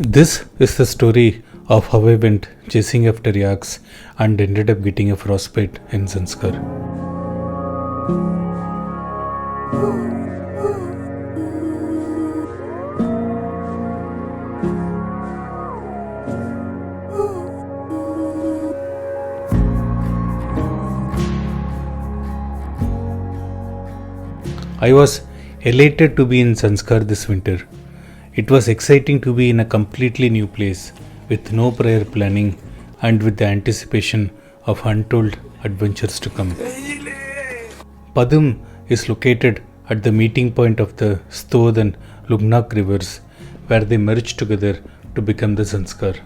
This is the story of how I went chasing after yaks and ended up getting a frostbite in Zanskar. I was elated to be in Zanskar this winter. It was exciting to be in a completely new place with no prior planning and with the anticipation of untold adventures to come. Padum is located at the meeting point of the Stod and Lugnak rivers where they merge together to become the Zanskar.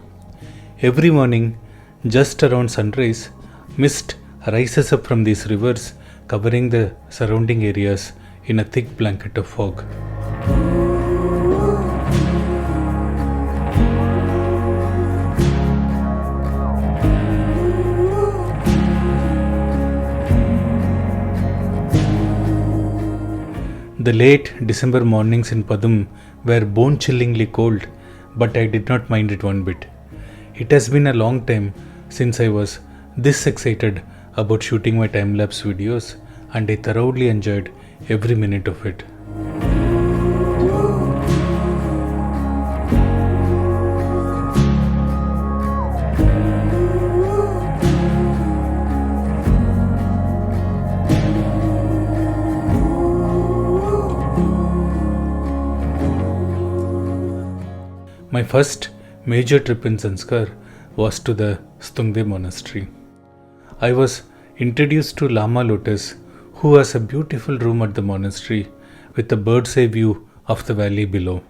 Every morning, just around sunrise, mist rises up from these rivers, covering the surrounding areas in a thick blanket of fog. The late December mornings in Padum were bone-chillingly cold, but I did not mind it one bit. It has been a long time since I was this excited about shooting my time-lapse videos, and I thoroughly enjoyed every minute of it. My first major trip in Zanskar was to the Stungde monastery. I was introduced to Lama Lotus, who has a beautiful room at the monastery with a bird's eye view of the valley below.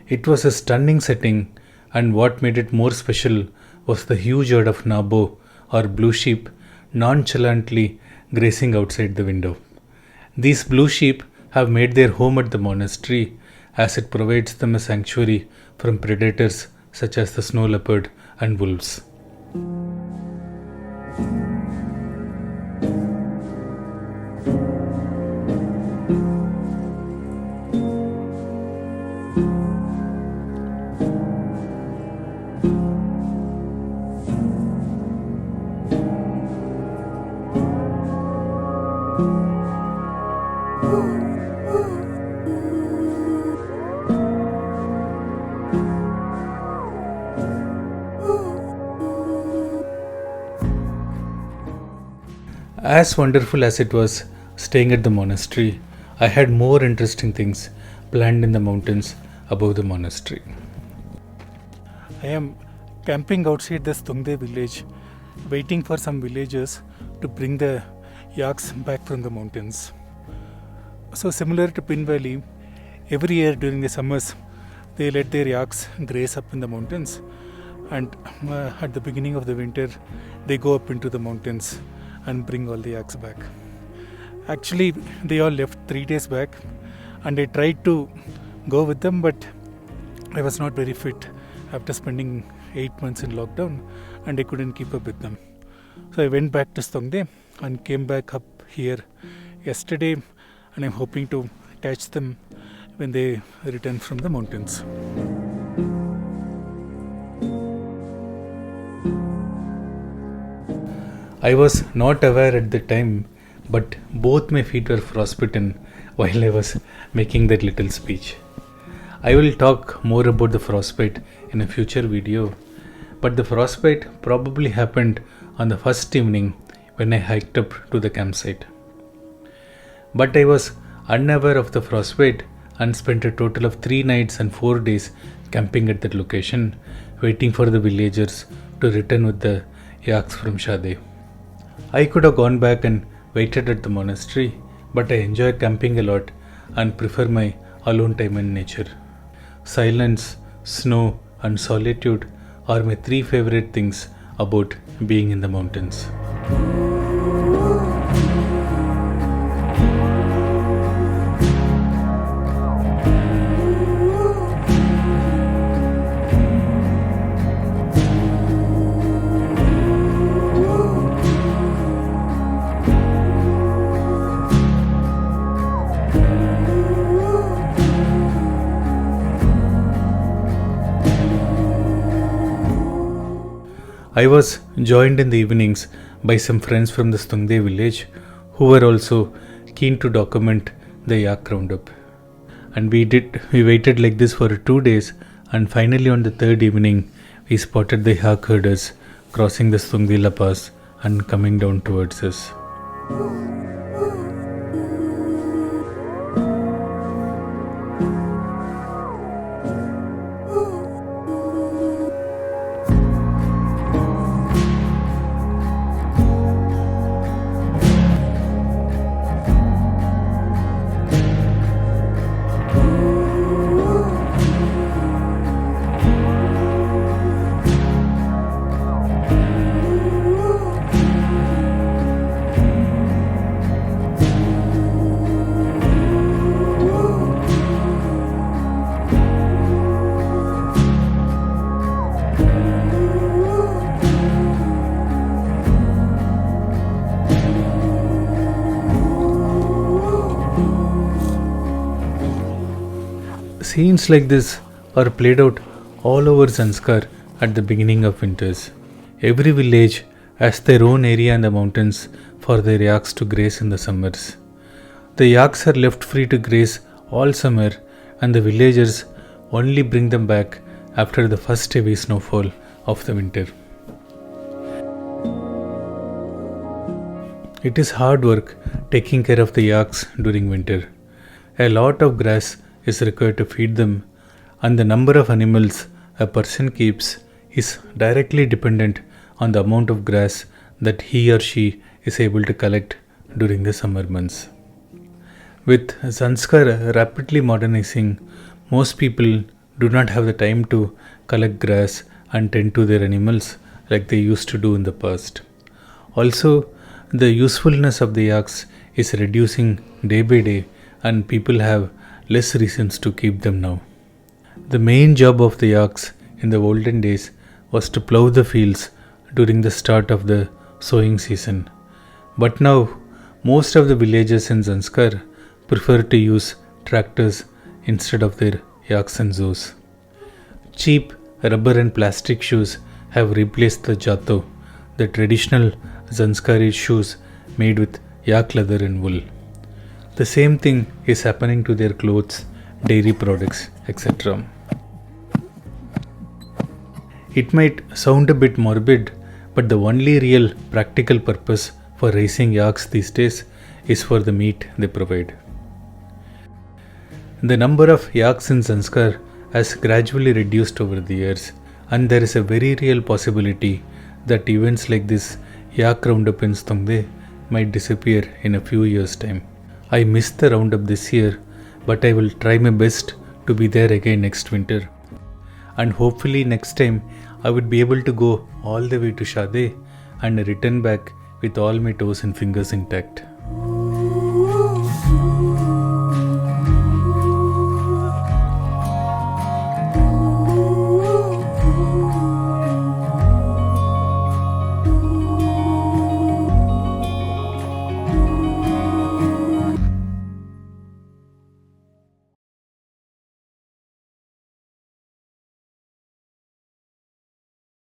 It was a stunning setting, and what made it more special was the huge herd of Nabo or blue sheep nonchalantly grazing outside the window. These blue sheep have made their home at the monastery as it provides them a sanctuary from predators such as the snow leopard and wolves. As wonderful as it was staying at the monastery, I had more interesting things planned in the mountains above the monastery. I am camping outside the Stungde village, waiting for some villagers to bring the yaks back from the mountains. So similar to Pin Valley, every year during the summers, they let their yaks graze up in the mountains, and at the beginning of the winter, they go up into the mountains and bring all the yaks back. Actually, they all left 3 days back, and I tried to go with them, but I was not very fit after spending 8 months in lockdown, and I couldn't keep up with them. So I went back to Stungde and came back up here yesterday, and I'm hoping to catch them when they return from the mountains. I was not aware at the time, but both my feet were frostbitten while I was making that little speech. I will talk more about the frostbite in a future video, but the frostbite probably happened on the first evening when I hiked up to the campsite. But I was unaware of the frostbite and spent a total of 3 nights and 4 days camping at that location, waiting for the villagers to return with the yaks from Shade. I could have gone back and waited at the monastery, but I enjoy camping a lot and prefer my alone time in nature. Silence, snow, and solitude are my 3 favorite things about being in the mountains. I was joined in the evenings by some friends from the Stungde village who were also keen to document the yak roundup. And we waited like this for 2 days, and finally on the third evening we spotted the yak herders crossing the Stungdila Pass and coming down towards us. Scenes like this are played out all over Zanskar at the beginning of winters. Every village has their own area in the mountains for their yaks to graze in the summers. The yaks are left free to graze all summer, and the villagers only bring them back after the first heavy snowfall of the winter. It is hard work taking care of the yaks during winter. A lot of grass is required to feed them, and the number of animals a person keeps is directly dependent on the amount of grass that he or she is able to collect during the summer months. With Zanskar rapidly modernizing, most people do not have the time to collect grass and tend to their animals like they used to do in the past. Also, the usefulness of the yaks is reducing day by day, and people have less reasons to keep them now. The main job of the yaks in the olden days was to plough the fields during the start of the sowing season. But now, most of the villagers in Zanskar prefer to use tractors instead of their yaks and zoos. Cheap rubber and plastic shoes have replaced the jato, the traditional Zanskari shoes made with yak leather and wool. The same thing is happening to their clothes, dairy products, etc. It might sound a bit morbid, but the only real practical purpose for raising yaks these days is for the meat they provide. The number of yaks in Zanskar has gradually reduced over the years, and there is a very real possibility that events like this yak roundup in Stungde might disappear in a few years' time. I missed the roundup this year, but I will try my best to be there again next winter. And hopefully next time I would be able to go all the way to Shade and return back with all my toes and fingers intact.